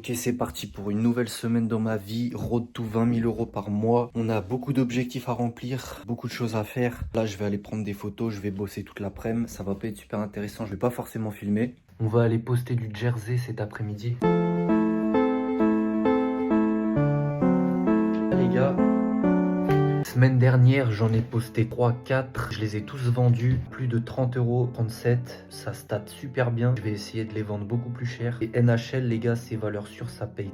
Ok, c'est parti pour une nouvelle semaine dans ma vie. Road to 20 000 euros par mois. On a beaucoup d'objectifs à remplir, beaucoup de choses à faire. Là, je vais aller prendre des photos, je vais bosser toute l'après-midi. Ça va pas être super intéressant, je vais pas forcément filmer. On va aller poster du jersey cet après-midi. Les gars, semaine dernière, j'en ai posté 3-4. Je les ai tous vendus. Plus de 30 euros, 37. Ça stat super bien. Je vais essayer de les vendre beaucoup plus cher. Et NHL, les gars, c'est valeur sûre, ça paye.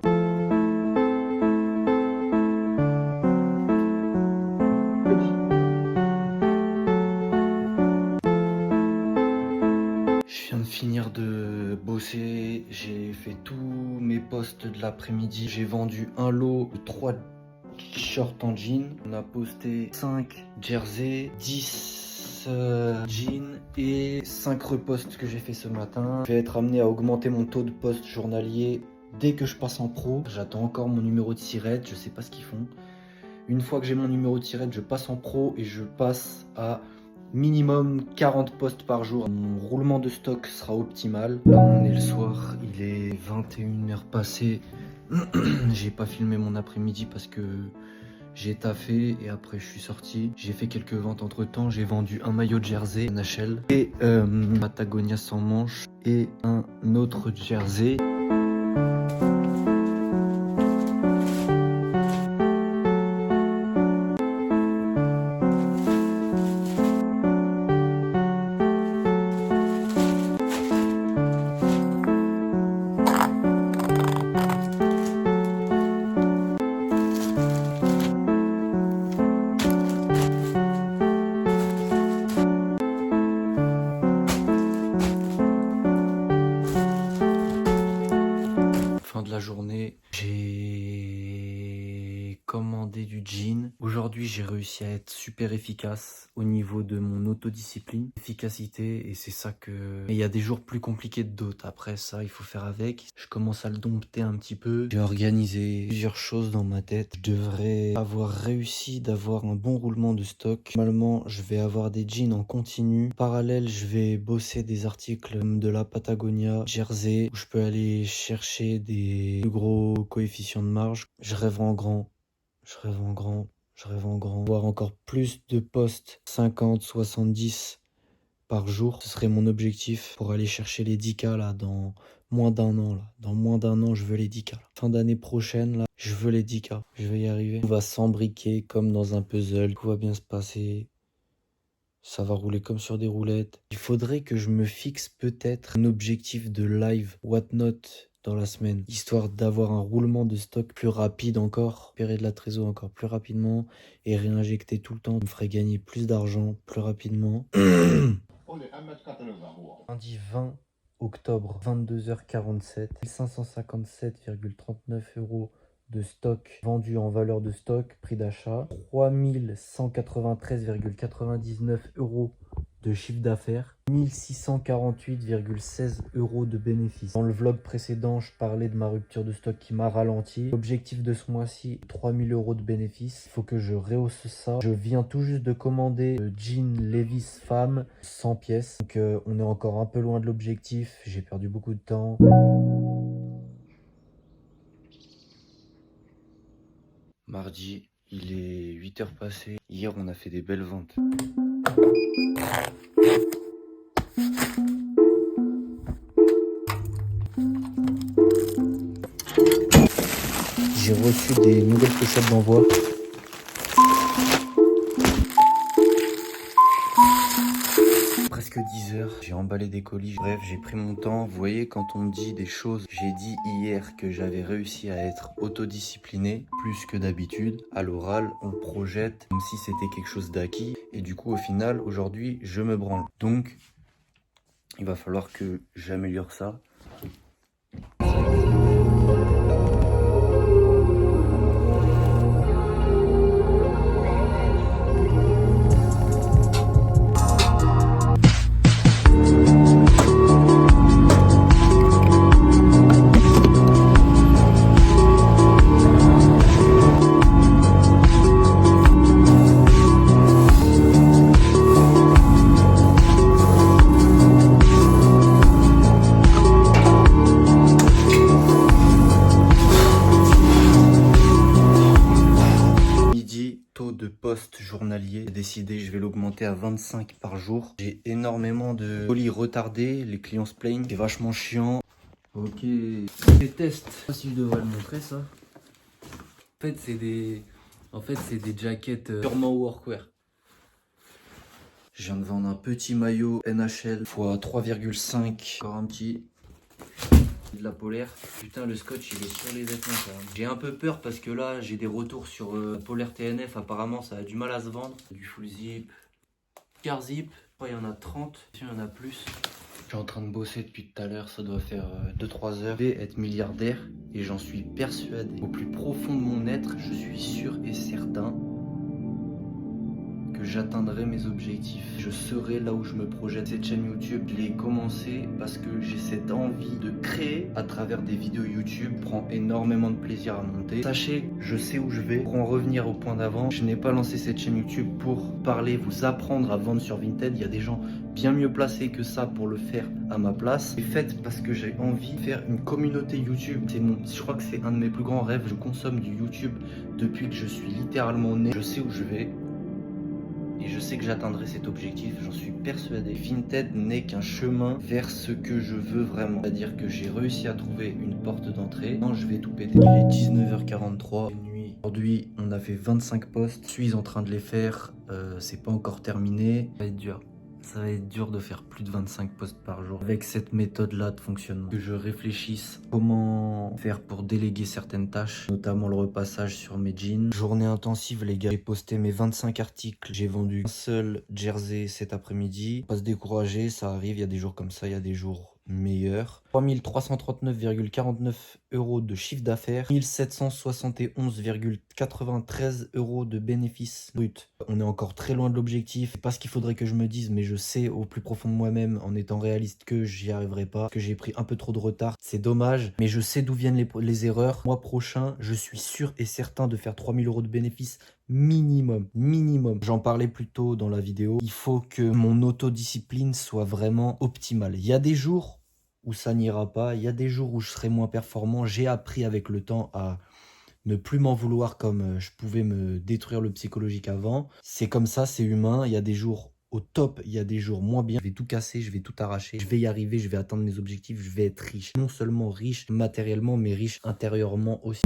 Je viens de finir de bosser. J'ai fait tous mes posts de l'après-midi. J'ai vendu un lot de 3 shorts en jean. On a posté 5 jerseys, 10 jeans et 5 reposts que j'ai fait ce matin. Je vais être amené à augmenter mon taux de post journalier dès que je passe en pro. J'attends encore mon numéro de sirette, je sais pas ce qu'ils font. Une fois que j'ai mon numéro de sirette, je passe en pro et je passe à minimum 40 posts par jour. Mon roulement de stock sera optimal. Là on est le soir, il est 21h passé. J'ai pas filmé mon après-midi parce que j'ai taffé et après je suis sorti. J'ai fait quelques ventes entre temps. J'ai vendu un maillot de jersey NHL et Patagonia sans manche et un autre jersey. De la journée, j'ai commandé du jean. Aujourd'hui, j'ai réussi à être super efficace au niveau de mon autodiscipline, efficacité, et c'est ça que... Mais il y a des jours plus compliqués que d'autres. Après ça, il faut faire avec. Je commence à le dompter un petit peu. J'ai organisé plusieurs choses dans ma tête. Je devrais avoir réussi d'avoir un bon roulement de stock. Normalement, je vais avoir des jeans en continu. En parallèle, je vais bosser des articles de la Patagonia, jersey, où je peux aller chercher des plus gros coefficients de marge. Je rêve en grand, je rêve en grand, je rêve en grand. Voir encore plus de posts, 50, 70 par jour. Ce serait mon objectif pour aller chercher les 10K là dans moins d'un an. Là. Dans moins d'un an, je veux les 10K. Là. Fin d'année prochaine, là, je veux les 10K. Je vais y arriver. On va s'embriquer comme dans un puzzle. Tout va bien se passer. Ça va rouler comme sur des roulettes. Il faudrait que je me fixe peut-être un objectif de live whatnot dans la semaine, histoire d'avoir un roulement de stock plus rapide encore, récupérer de la trésor encore plus rapidement et réinjecter tout le temps. Ça me ferait gagner plus d'argent plus rapidement. Lundi 20 octobre, 22h47, 1557,39 euros de stock vendu en valeur de stock, prix d'achat, 3193,99 euros de chiffre d'affaires, 1648,16 euros de bénéfices. Dans le vlog précédent, je parlais de ma rupture de stock qui m'a ralenti. L'objectif de ce mois-ci, 3000 euros de bénéfices. Il faut que je rehausse ça. Je viens tout juste de commander le jean Levi's femme, 100 pièces. Donc on est encore un peu loin de l'objectif. J'ai perdu beaucoup de temps. Mardi, il est 8h passées. Hier, on a fait des belles ventes. J'ai reçu des nouvelles pochettes d'envoi. Presque 10h, j'ai emballé des colis. Bref, j'ai pris mon temps. Vous voyez, quand on me dit des choses, j'ai dit hier que j'avais réussi à être autodiscipliné plus que d'habitude. À l'oral, on projette comme si c'était quelque chose d'acquis. Et du coup, au final, aujourd'hui, je me branle. Donc, il va falloir que j'améliore ça. posts journaliers. J'ai décidé, je vais l'augmenter à 25 par jour. J'ai énormément de colis retardés, les clients se plaignent, c'est vachement chiant. Ok, les tests. Je sais pas si je devrais le montrer ça. En fait, c'est des jackets purement workwear. Je viens de vendre un petit maillot NHL x 3,5. Encore un petit. De la polaire. Putain, le scotch il est sur les vêtements quand même. J'ai un peu peur parce que là j'ai des retours sur polaire TNF. Apparemment ça a du mal à se vendre. Du full zip, car zip. Il y en a 30, il y en a plus. Je suis en train de bosser depuis tout à l'heure, ça doit faire 2-3 heures. Je vais être milliardaire et j'en suis persuadé. Au plus profond de mon être, je suis sûr et certain que j'atteindrai mes objectifs. Je serai là où je me projette. Cette chaîne YouTube, je l'ai commencé parce que j'ai cette envie de créer à travers des vidéos YouTube. Je prends énormément de plaisir à monter. Sachez, je sais où je vais. Pour en revenir au point d'avant, je n'ai pas lancé cette chaîne YouTube pour parler, vous apprendre à vendre sur Vinted. Il y a des gens bien mieux placés que ça pour le faire à ma place. C'est fait parce que j'ai envie de faire une communauté YouTube. Je crois que c'est un de mes plus grands rêves. Je consomme du YouTube depuis que je suis littéralement né. Je sais où je vais. Et je sais que j'atteindrai cet objectif, j'en suis persuadé. Vinted n'est qu'un chemin vers ce que je veux vraiment. C'est-à-dire que j'ai réussi à trouver une porte d'entrée. Maintenant, je vais tout péter. Il est 19h43. Nuit. Aujourd'hui, on a fait 25 posts. Je suis en train de les faire. C'est pas encore terminé. Ça va être dur. Ça va être dur de faire plus de 25 posts par jour avec cette méthode-là de fonctionnement. Que je réfléchisse comment faire pour déléguer certaines tâches, notamment le repassage sur mes jeans. Journée intensive, les gars. J'ai posté mes 25 articles. J'ai vendu un seul jersey cet après-midi. Pas se décourager, ça arrive. Il y a des jours comme ça, il y a des jours meilleurs. 3339,49 € de chiffre d'affaires, 1771,93 € de bénéfices bruts. On est encore très loin de l'objectif. C'est pas ce qu'il faudrait que je me dise, mais je sais au plus profond de moi-même, en étant réaliste, que j'y arriverai pas, que j'ai pris un peu trop de retard. C'est dommage, mais je sais d'où viennent les erreurs. Mois prochain, je suis sûr et certain de faire 3000 € de bénéfices minimum. J'en parlais plus tôt dans la vidéo. Il faut que mon autodiscipline soit vraiment optimale. Il y a des jours où ça n'ira pas, il y a des jours où je serai moins performant. J'ai appris avec le temps à ne plus m'en vouloir comme je pouvais me détruire le psychologique avant. C'est comme ça, c'est humain. Il y a des jours au top, il y a des jours moins bien. Je vais tout casser, je vais tout arracher. Je vais y arriver, je vais atteindre mes objectifs, je vais être riche. Non seulement riche matériellement, mais riche intérieurement aussi.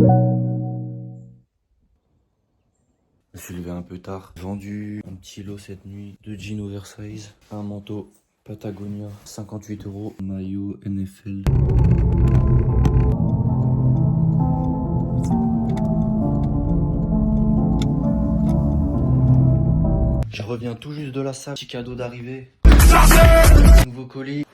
Je me suis levé un peu tard. Vendu un petit lot cette nuit, 2 jeans oversize, un manteau Patagonia, 58 €, maillot NFL. Je reviens tout juste de la salle, petit cadeau d'arrivée. Nouveau colis.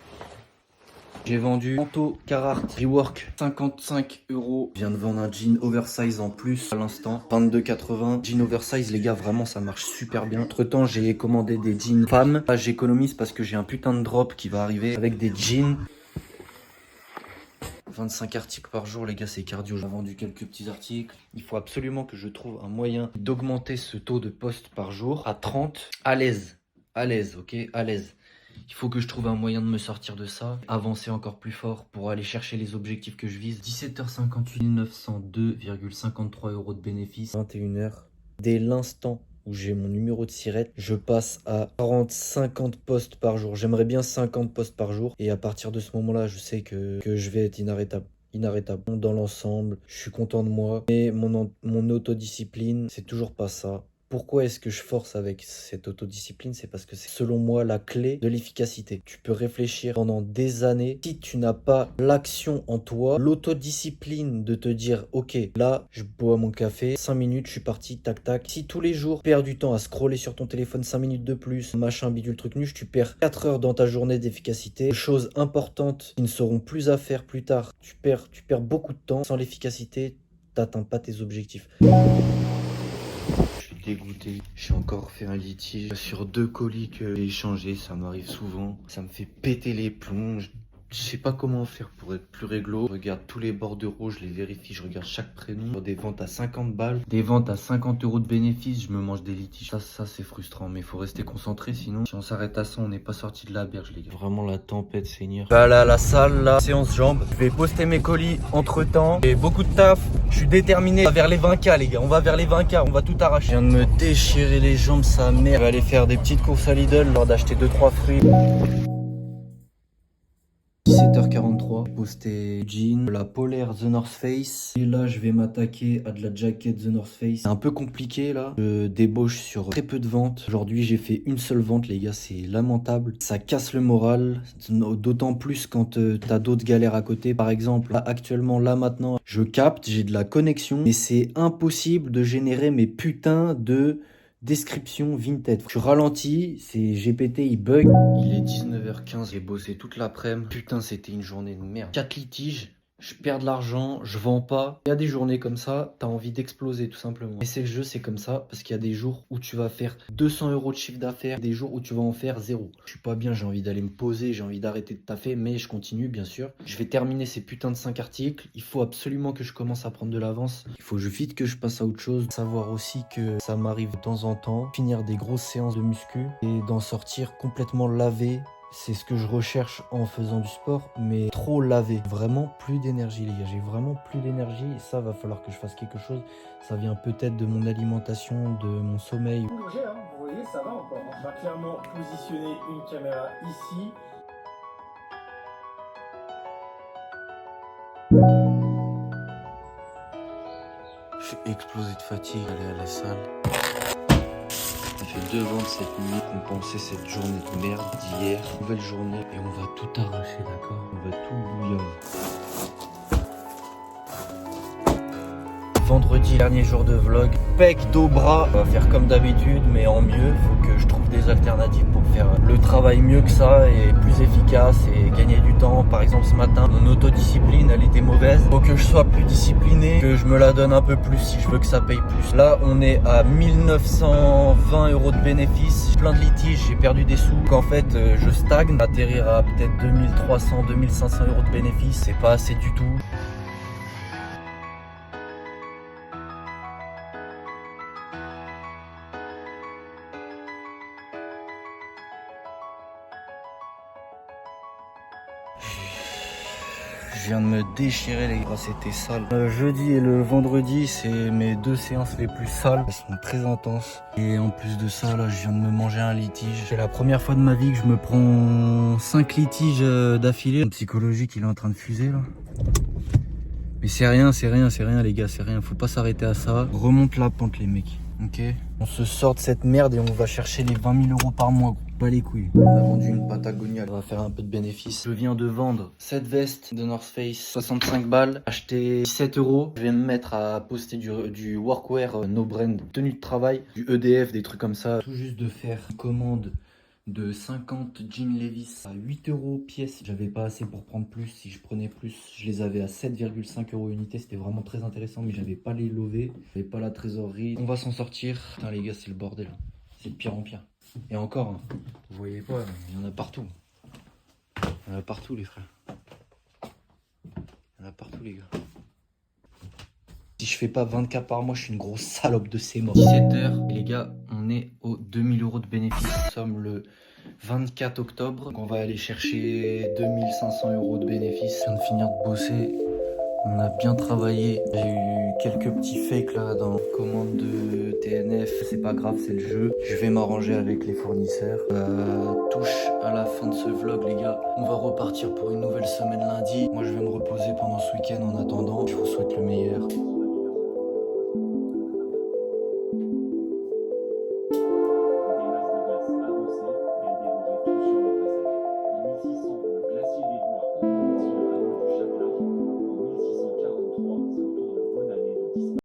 J'ai vendu manteau Carhartt Rework, 55 €. Je viens de vendre un jean oversize en plus à l'instant, 22,80 €. Jean oversize, les gars, vraiment ça marche super bien. Entre temps, j'ai commandé des jeans femmes. Là, j'économise parce que j'ai un putain de drop qui va arriver avec des jeans. 25 articles par jour, les gars, c'est cardio. J'ai vendu quelques petits articles. Il faut absolument que je trouve un moyen d'augmenter ce taux de posts par jour à 30. À l'aise, ok, à l'aise. Il faut que je trouve un moyen de me sortir de ça, avancer encore plus fort pour aller chercher les objectifs que je vise. 17h58, 902,53 € de bénéfices. 21h, dès l'instant où j'ai mon numéro de SIRET, je passe à 40-50 posts par jour. J'aimerais bien 50 posts par jour. Et à partir de ce moment-là, je sais que je vais être inarrêtable. Dans l'ensemble, je suis content de moi. Mais mon autodiscipline, c'est toujours pas ça. Pourquoi est-ce que je force avec cette autodiscipline? C'est parce que c'est selon moi la clé de l'efficacité. Tu peux réfléchir pendant des années. Si tu n'as pas l'action en toi, l'autodiscipline de te dire ok, là je bois mon café, 5 minutes, je suis parti, tac tac. Si tous les jours tu perds du temps à scroller sur ton téléphone 5 minutes de plus, machin bidule truc nuche, tu perds 4 heures dans ta journée d'efficacité. Choses importantes qui ne seront plus à faire plus tard. Tu perds beaucoup de temps. Sans l'efficacité, t'atteins pas tes objectifs. Dégoûté. J'ai encore fait un litige sur 2 colis que j'ai échangés, ça m'arrive souvent. Ça me fait péter les plombs. Je sais pas comment faire pour être plus réglo. Je regarde tous les bordereaux, je les vérifie, je regarde chaque prénom. Des ventes à 50 balles, des ventes à 50 € de bénéfice, je me mange des litiges. Ça c'est frustrant, mais il faut rester concentré, sinon si on s'arrête à ça, on n'est pas sorti de la berge, les gars. Vraiment la tempête, Seigneur. Je vais aller à la salle, là, séance jambes. Je vais poster mes colis entre temps. J'ai beaucoup de taf. Je suis déterminé. On va vers les 20K, les gars. On va vers les 20K, on va tout arracher. Je viens de me déchirer les jambes, sa mère. Je vais aller faire des petites courses à Lidl, lors d'acheter 2-3 fruits. 17h43, j'ai posté jean, la polaire The North Face. Et là, je vais m'attaquer à de la jacket The North Face. C'est un peu compliqué là. Je débauche sur très peu de ventes. Aujourd'hui, j'ai fait une seule vente, les gars. C'est lamentable. Ça casse le moral. D'autant plus quand t'as d'autres galères à côté. Par exemple, là, actuellement, là maintenant, je capte, j'ai de la connexion. Mais c'est impossible de générer mes putains de description Vinted. Je ralentis, c'est GPT, il bug. Il est 19h15, j'ai bossé toute l'après-midi. Putain, c'était une journée de merde. 4 litiges, je perds de l'argent, je vends pas. Il y a des journées comme ça, t'as envie d'exploser tout simplement. Et c'est le jeu, c'est comme ça, parce qu'il y a des jours où tu vas faire 200 € de chiffre d'affaires, des jours où tu vas en faire 0. Je suis pas bien, j'ai envie d'aller me poser, j'ai envie d'arrêter de taffer, mais je continue bien sûr. Je vais terminer ces putains de 5 articles. Il faut absolument que je commence à prendre de l'avance. Il faut vite que je passe à autre chose. Savoir aussi que ça m'arrive de temps en temps, finir des grosses séances de muscu et d'en sortir complètement lavé. C'est ce que je recherche en faisant du sport, mais trop lavé. Vraiment plus d'énergie, les gars. J'ai vraiment plus d'énergie et ça, va falloir que je fasse quelque chose. Ça vient peut-être de mon alimentation, de mon sommeil. Vous voyez, ça va encore. On va clairement positionner une caméra ici. Je suis explosé de fatigue, aller à la salle. J'ai fait 2 ventes cette nuit, compenser cette journée de merde d'hier. Nouvelle journée et on va tout arracher, d'accord? On va tout bouillonner. Vendredi, dernier jour de vlog. Pec, dos, bras. On va faire comme d'habitude, mais en mieux. Faut que je trouve des alternatives pour faire le travail mieux que ça et plus efficace et gagner du temps. Par exemple, ce matin, mon autodiscipline, elle était mauvaise. Faut que je sois plus discipliné, que je me la donne un peu plus si je veux que ça paye plus. Là, on est à 1920 € de bénéfices. Plein de litiges, j'ai perdu des sous. Donc, en fait, je stagne. Atterrir à peut-être 2300, 2500 € de bénéfices, c'est pas assez du tout. Je viens de me déchirer, les gars, c'était sale. Le jeudi et le vendredi, c'est mes 2 séances les plus sales. Elles sont très intenses. Et en plus de ça, là, je viens de me manger un litige. C'est la première fois de ma vie que je me prends 5 litiges d'affilée. Mon psychologique, il est en train de fuser, là. Mais c'est rien, les gars, c'est rien. Faut pas s'arrêter à ça. Remonte la pente, les mecs. Ok, on se sort de cette merde et on va chercher les 20 000 € par mois, gros. Pas les couilles. On a vendu une Patagonia, on va faire un peu de bénéfice. Je viens de vendre cette veste de North Face, 65 balles, acheté 7 €. Je vais me mettre à poster du workwear no brand, tenue de travail, du EDF, des trucs comme ça. Tout juste de faire une commande de 50 jeans Levi's à 8 € pièce. J'avais pas assez pour prendre plus. Si je prenais plus, je les avais à 7,5 € unité. C'était vraiment très intéressant, mais j'avais pas les lovés, j'avais pas la trésorerie. On va s'en sortir. Putain, les gars, c'est le bordel. C'est de pire en pire. Et encore, hein, vous voyez pas, il y en a partout. Il y en a partout, les frères. Il y en a partout, les gars. Si je fais pas 20K par mois, je suis une grosse salope de ces morts. 17h, les gars, on est aux 2000 € de bénéfice. Nous sommes le 24 octobre. Donc on va aller chercher 2500 € de bénéfice. Je viens de finir de bosser. On a bien travaillé. J'ai eu quelques petits fakes là dans la commande de TNF. C'est pas grave, c'est le jeu. Je vais m'arranger avec les fournisseurs. Touche à la fin de ce vlog, les gars. On va repartir pour une nouvelle semaine lundi. Moi, je vais me reposer pendant ce week-end en attendant. Je vous souhaite